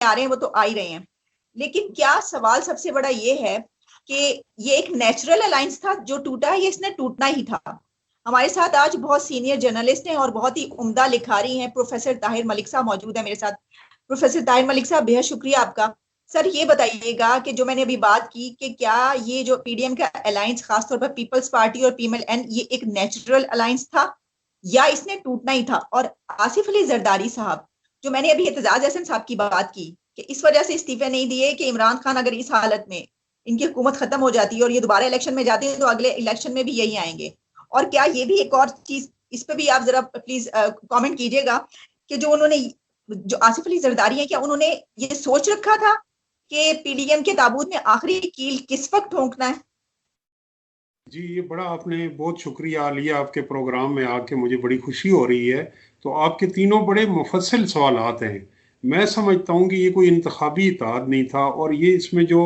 आ रहे हैं वो तो आ ही रहे हैं, लेकिन क्या सवाल सबसे बड़ा ये है कि ये एक नेचुरल अलायंस था जो टूटा है, ये इसने टूटना ही था। हमारे साथ आज बहुत सीनियर जर्नलिस्ट हैं और बहुत ही उम्दा लिखारी हैं, प्रोफेसर ताहिर मलिक साहब मौजूद है मेरे साथ। प्रोफेसर ताहिर मलिक साहब, बेहद शुक्रिया आपका। सर ये बताइएगा कि जो मैंने अभी बात की कि क्या ये जो पीडीएम का अलायंस, खासतौर पर पीपल्स पार्टी और पीएमएल-एन, ये एक नेचुरल अलायंस था या इसने टूटना ही था? और आसिफ अली जरदारी साहब, जो मैंने अभी एतजाज अहसन साहब की बात की कि इस वजह से इस्तीफे नहीं दिए कि इमरान खान अगर इस हालत में इनकी हुकूमत खत्म हो जाती है और ये दोबारा इलेक्शन में जाते हैं तो अगले इलेक्शन में भी यही आएंगे। और क्या ये भी एक और चीज, इस पे भी आप जरा प्लीज कमेंट कीजिएगा कि जो उन्होंने, जो आसिफ अली जरदारी है, क्या उन्होंने ये सोच रखा था कि पीडीएम के ताबूत में आखिरी कील किस वक्त ठोंकना है? जी, ये बड़ा आपने बहुत शुक्रिया लिया, आपके प्रोग्राम में आके मुझे बड़ी खुशी हो रही है। तो आपके तीनों बड़े मुफस्सिल सवालात हैं। मैं समझता हूँ कि ये कोई इंतखाबी इत्तेहाद नहीं था, और ये इसमें जो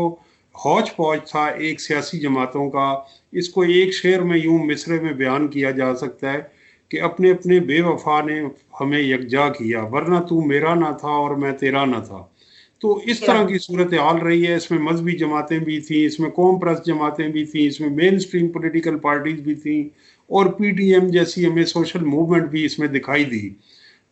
हौच पौच था एक सियासी जमातों का, इसको एक शेर में यूं मिसरे में बयान किया जा सकता है कि अपने अपने बेवफा ने हमें यकजा किया, वरना तू मेरा ना था और मैं तेरा ना था। तो इस मेरा तरह ना। की सूरत हाल रही है। इसमें मजहबी जमातें भी थी, इसमें कौम परस्त जमातें भी थी, इसमें मेन स्ट्रीम पोलिटिकल पार्टीज भी थी, और पीटीएम जैसी हमें सोशल मूवमेंट भी इसमें दिखाई दी।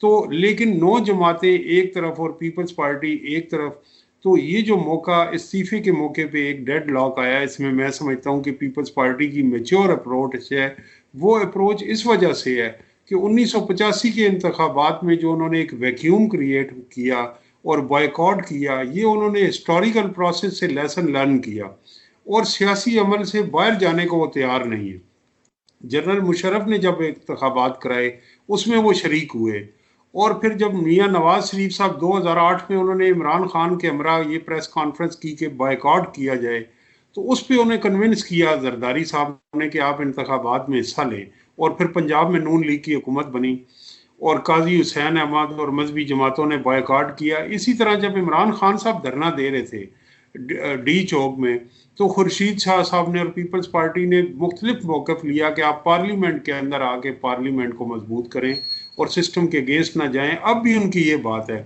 तो लेकिन 9 जमातें एक तरफ और पीपल्स पार्टी एक तरफ, तो ये जो मौका, इस्तीफे के मौके पे एक डेड लॉक आया, इसमें मैं समझता हूँ कि पीपल्स पार्टी की मेच्योर अप्रोच है। वो अप्रोच इस वजह से है कि 1985 के इंतखाबात में जो उन्होंने एक वैक्यूम क्रिएट किया और बॉयकॉट किया, ये उन्होंने हिस्टोरिकल प्रोसेस से लेसन लर्न किया, और सियासी अमल से बाहर जाने को वो तैयार नहीं है। जनरल मुशर्रफ ने जब इंतखाबात कराए उसमें वो शरीक हुए, और फिर जब मियाँ नवाज शरीफ साहब 2008 में उन्होंने इमरान खान के हमरा ये प्रेस कॉन्फ्रेंस की कि बायकॉट किया जाए, तो उस पर उन्हें कन्विंस किया जरदारी साहब ने कि आप इंतखाबात में हिस्सा लें, और फिर पंजाब में नून लीग की हुकूमत बनी, और काजी हुसैन अहमद और मजहबी जमातों ने बायकॉट किया। इसी तरह जब इमरान खान साहब धरना दे रहे थे डी चौक में, तो खुर्शीद शाह साहब ने और पीपल्स पार्टी ने मुख्तलिफ मौक़िफ़ लिया कि आप पार्लियामेंट के अंदर आके पार्लियामेंट को मजबूत करें और सिस्टम के अगेंस्ट ना जाएं। अब भी उनकी ये बात है।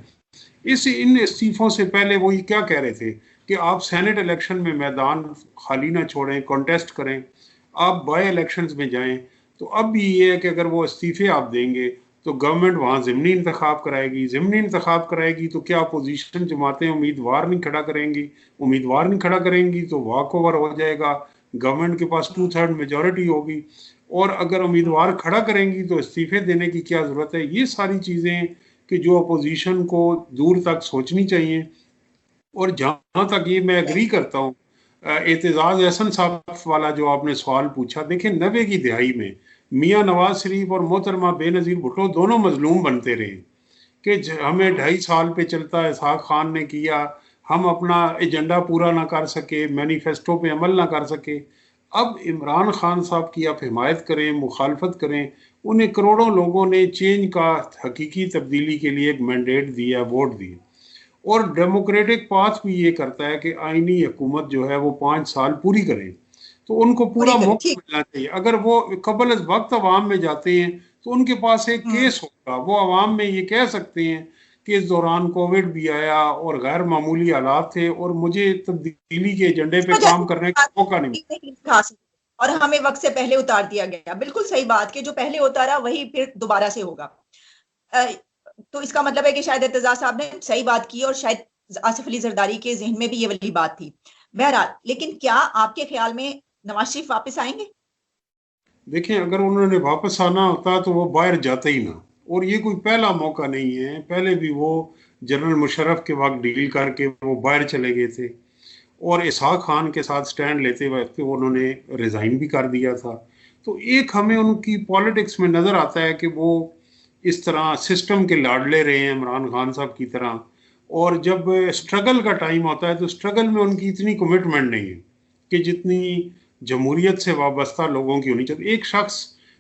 इन इस्तीफों से पहले वो ये क्या कह रहे थे कि आप सेनेट इलेक्शन में मैदान खाली ना छोड़ें, कॉन्टेस्ट करें, आप बाई इलेक्शंस में जाएं। तो अब भी ये है कि अगर वो इस्तीफे आप देंगे तो गवर्नमेंट वहाँ ज़िमनी इंतखाब कराएगी, ज़िमनी इंतखाब कराएगी तो क्या अपोजिशन जमातें उम्मीदवार नहीं खड़ा करेंगी, उम्मीदवार नहीं खड़ा करेंगी तो वॉक ओवर हो जाएगा, गवर्नमेंट के पास 2/3 मेजॉरिटी होगी, और अगर उम्मीदवार खड़ा करेंगी तो इस्तीफे देने की क्या ज़रूरत है। ये सारी चीज़ें कि जो अपोजिशन को दूर तक सोचनी चाहिए। और जहाँ तक ये मैं एग्री करता हूँ, एतजाज एहसन साहब वाला जो आपने सवाल पूछा, देखिए 90 की दिहाई में मियाँ नवाज शरीफ और मोहतरमा बेनज़ीर भुट्टो दोनों मजलूम बनते रहे कि हमें 2.5 साल पे चलता इसहाक खान ने किया, हम अपना एजेंडा पूरा ना कर सके, मैनिफेस्टो पे अमल ना कर सके। अब इमरान खान साहब की आप हिमायत करें, मुखालफत करें, उन्हें करोड़ों लोगों ने चेंज का, हकीकी तब्दीली के लिए एक मैंडेट दिया, वोट दिए, और डेमोक्रेटिक पाथ भी ये करता है कि आईनी हुकूमत जो है वो 5 साल पूरी करें, तो उनको पूरा पूरी करें, मौका ठीक। मिलना चाहिए। अगर वो कबल अज़ वक्त अवाम में जाते हैं तो उनके पास एक हम्म। केस होगा, वो अवाम में ये कह सकते हैं कि इस दौरान कोविड भी आया और गैर मामूली हालात थे और मुझे तब्दीली के एजेंडे इस पे वजह काम से करने का मौका नहीं मिला। नहीं था और हमें वक्त से पहले उतार दिया गया। बिल्कुल सही बात कि जो पहले उतारा वही फिर दोबारा से होगा। अ, तो इसका मतलब है कि शायद एतजाज साहब ने सही बात की और शायद आसिफ अली जरदारी के जहन में भी ये वाली बात थी। बहरहाल, लेकिन क्या आपके ख्याल में नवाज शरीफ वापस आएंगे? देखिए, अगर उन्होंने वापस आना होता तो वो बाहर जाते ही ना, और ये कोई पहला मौका नहीं है। पहले भी वो जनरल मुशर्रफ के वक्त डील करके वो बाहर चले गए थे, और इसहाक खान के साथ स्टैंड लेते वक्त उन्होंने रिज़ाइन भी कर दिया था। तो एक हमें उनकी पॉलिटिक्स में नज़र आता है कि वो इस तरह सिस्टम के लाडले रहे हैं इमरान खान साहब की तरह, और जब स्ट्रगल का टाइम होता है तो स्ट्रगल में उनकी इतनी कमिटमेंट नहीं है कि जितनी जमहूरियत से वाबस्ता लोगों की होनी चाहिए। एक शख्स,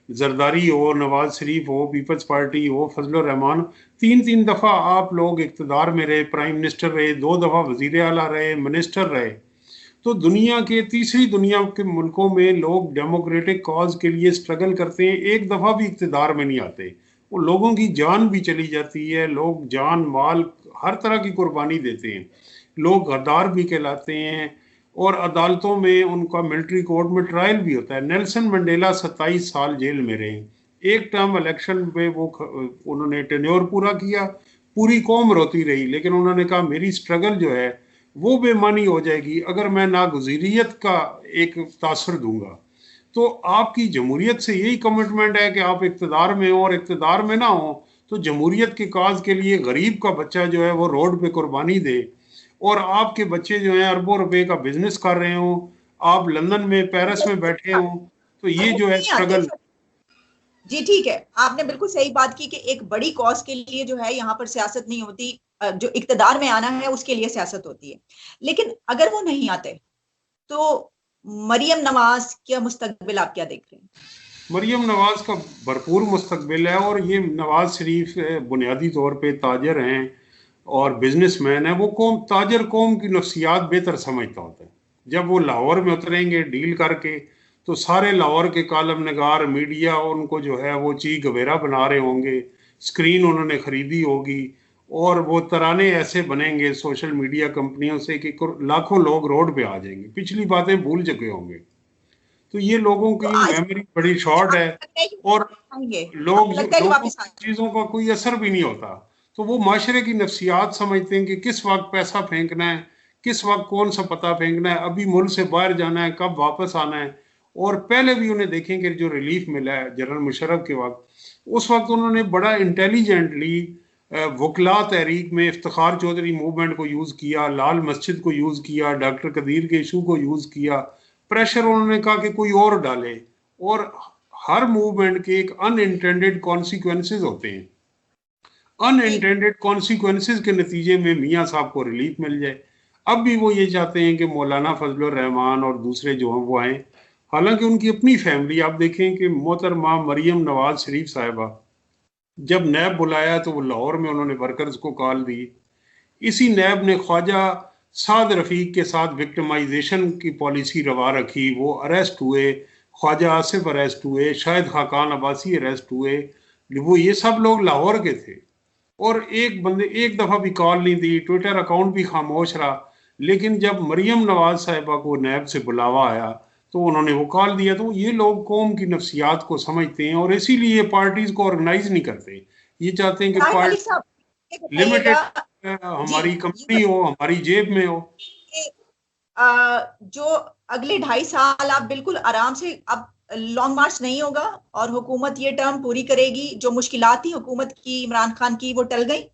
जरदारी हो, नवाज शरीफ हो, पीपल्स पार्टी हो, फजल रहमान, 3-3 दफ़ा आप लोग इक़्तिदार में रहे, प्राइम मिनिस्टर रहे, 2 दफ़ा वज़ीर आला रहे, मिनिस्टर रहे। तो दुनिया के, तीसरी दुनिया के मुल्कों में लोग डेमोक्रेटिक कॉज के लिए स्ट्रगल करते हैं, एक दफ़ा भी इक़्तिदार में नहीं आते। वो लोगों की जान भी चली जाती है, लोग जान माल हर तरह की कुर्बानी देते हैं, लोग गद्दार भी कहलाते हैं और अदालतों में उनका मिलिट्री कोर्ट में ट्रायल भी होता है। नेल्सन मंडेला 27 साल जेल में रहे, एक टर्म इलेक्शन पे वो उन्होंने टेन्योर पूरा किया, पूरी कौम रोती रही, लेकिन उन्होंने कहा मेरी स्ट्रगल जो है वो बेमानी हो जाएगी अगर मैं नागुज़ीरियत का एक तासर दूंगा। तो आपकी जमहूरियत से यही कमिटमेंट है कि आप इक़्तिदार में हो, और इक़्तिदार में ना हो तो जमहूरियत के काज के लिए गरीब का बच्चा जो है वो रोड पे कुर्बानी दे, और आपके बच्चे जो हैं अरबों रुपए का बिजनेस कर रहे हो, आप लंदन में पेरिस में बैठे हो, तो ये जो है स्ट्रगल। जी ठीक है, आपने बिल्कुल सही बात की कि एक बड़ी कॉज के लिए जो है यहाँ पर सियासत नहीं होती, जो इक़्तिदार में आना है उसके लिए सियासत होती है। लेकिन अगर वो नहीं आते तो मरियम नवाज क्या मुस्तकबिल आप क्या देख रहे हैं? मरियम नवाज का भरपूर मुस्तकबिल है, और ये नवाज शरीफ बुनियादी तौर पे ताजर हैं और बिजनेसमैन है। वो कौम, ताजर कौम की नफ्सियात बेहतर समझता होता है। जब वो लाहौर में उतरेंगे डील करके, तो सारे लाहौर के कालम नगार मीडिया उनको जो है वो ची गवेरा बना रहे होंगे, स्क्रीन उन्होंने खरीदी होगी, और वो तराने ऐसे बनेंगे सोशल मीडिया कंपनियों से कि लाखों लोग रोड पे आ जाएंगे, पिछली बातें भूल चुके होंगे। तो ये लोगों की मेमोरी बड़ी शॉर्ट है, और लोगों चीजों का कोई असर भी नहीं होता। तो वो माशरे की नफ्सियात समझते हैं कि किस वक्त पैसा फेंकना है, किस वक्त कौन सा पता फेंकना है, अभी मुल्क से बाहर जाना है, कब वापस आना है। और पहले भी उन्हें देखें कि जो रिलीफ मिला है जनरल मुशर्रफ के वक्त, उस वक्त उन्होंने बड़ा इंटेलिजेंटली वकला तहरीक में इफ्तिखार चौधरी मूवमेंट को यूज़ किया, लाल मस्जिद को यूज़ किया, डॉक्टर कदीर के इशू को यूज़ किया, प्रेशर उन्होंने कहा कि कोई और डाले। और हर मूवमेंट के एक अनइंटेंडेड कॉन्सिक्वेंसेस होते हैं, अनइंटेंडेड कॉन्सिक्वेंसेस के नतीजे में मियाँ साहब को रिलीफ मिल जाए। अब भी वो ये चाहते हैं कि मौलाना फजलुर रहमान और दूसरे जो हैं वो आए, हालांकि उनकी अपनी फैमिली, आप देखें कि मोहतरमा मरियम नवाज शरीफ साहिबा जब नैब बुलाया तो वो लाहौर में उन्होंने वर्कर्स को कॉल दी। इसी नैब ने ख्वाजा साद रफीक के साथ विक्टिमाइजेशन की पॉलिसी रवा रखी, वो अरेस्ट हुए, ख्वाजा आसिफ अरेस्ट हुए, शाहिद खाकान अब्बासी अरेस्ट हुए, वो ये सब लोग लाहौर के थे। और एक बंदे एक दफ़ा भी कॉल नहीं दी, ट्विटर अकाउंट भी खामोश रहा। लेकिन जब मरियम नवाज साहिबा को नैब से बुलावा आया तो उन्होंने वो कॉल दिया। तो ये लोग कौम की नफ्सियात को समझते हैं, और इसीलिए ये पार्टीज को ऑर्गेनाइज नहीं करते। ये चाहते हैं कि पार्टी लिमिटेड हमारी कंपनी हो, हमारी जेब में हो। जो अगले 2.5 साल आप बिल्कुल आराम से, अब लॉन्ग मार्च नहीं होगा और हुकूमत ये टर्म पूरी करेगी। जो मुश्किलात थी हुकूमत की इमरान खान की, वो टल गई।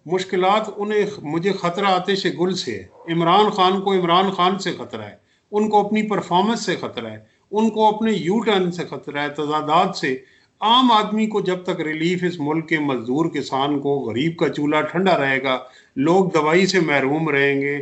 मुश्किलात उन्हें, मुझे खतरा आतिश गुल से है। इमरान खान को इमरान खान से खतरा है, उनको अपनी परफॉर्मेंस से खतरा है, उनको अपने यू टर्न से खतरा है, तजादात से। आम आदमी को जब तक रिलीफ इस मुल्क के मजदूर किसान को, गरीब का चूल्हा ठंडा रहेगा, लोग दवाई से महरूम रहेंगे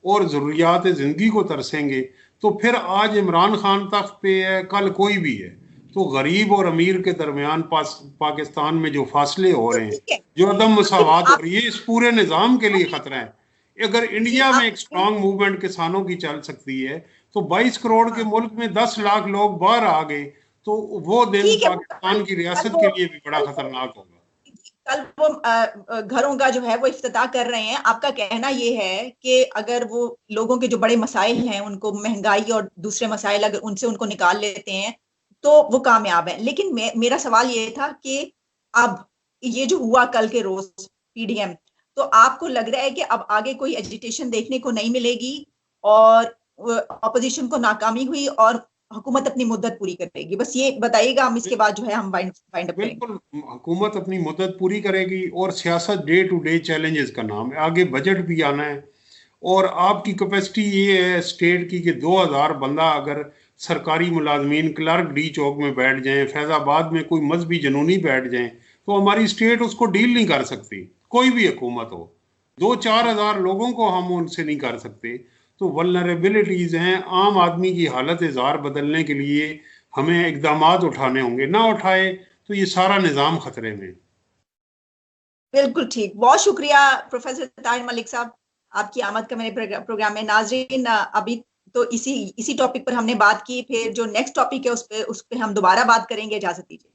और ज़रूरियात ज़िंदगी को तरसेंगे, तो फिर आज इमरान खान तख्त पे है, कल कोई भी है, तो गरीब और अमीर के दरमियान पाकिस्तान में जो फासले हो रहे हैं, जो अदम मसावात हो रही है, इस पूरे निज़ाम के लिए खतरा है। अगर इंडिया में एक स्ट्रॉन्ग मूवमेंट किसानों की चल सकती है, तो 22 करोड़ के मुल्क में 10 लाख लोग बाहर आ गए, तो वो दिन पाकिस्तान की रियासत के लिए भी बड़ा खतरनाक होगा। कल वो घरों का जो है वो इफ्तिताह कर रहे हैं। आपका कहना ये है कि अगर वो लोगों के जो बड़े मसाइल हैं, उनको महंगाई और दूसरे मसाइल, अगर उनसे उनको निकाल लेते हैं तो वो कामयाब है। लेकिन मेरा सवाल ये था कि अब ये जो हुआ कल के रोज पीडीएम, तो आपको लग रहा है कि अब आगे कोई एजिटेशन देखने को नहीं मिलेगी और ऑपोजिशन को नाकामी हुई और हुकूमत अपनी मुद्दत पूरी करेगी? बस ये बताइएगा, हम इसके बाद जो है हम वाइंड अप करेंगे। बिल्कुल, हुकूमत अपनी मुद्दत पूरी करेगी, और सियासत डे टू डे चैलेंजेस का नाम है। आगे बजट भी आना है, और आपकी कैपेसिटी ये है स्टेट की कि 2000 बंदा अगर सरकारी मुलाजमीन क्लर्क डी चौक में बैठ जाएं, फैजाबाद में कोई मजहबी जनूनी बैठ जाएं, तो हमारी स्टेट उसको डील नहीं कर सकती। कोई भी हुकूमत हो, 2-4 हज़ार लोगों को हम उनसे नहीं कर सकते। तो वल्नरेबिलिटीज हैं। आम आदमी की हालत इज़ार बदलने के लिए हमें इकदामात उठाने होंगे, ना उठाए तो ये सारा निज़ाम खतरे में। बिल्कुल ठीक, बहुत शुक्रिया प्रोफेसर ताहिर मलिक साहब, आपकी आमद का मेरे प्रोग्राम में। नाजरीन, अभी तो इसी टॉपिक पर हमने बात की, फिर जो नेक्स्ट टॉपिक है उस पे हम दोबारा बात करेंगे। इजाजत दीजिए।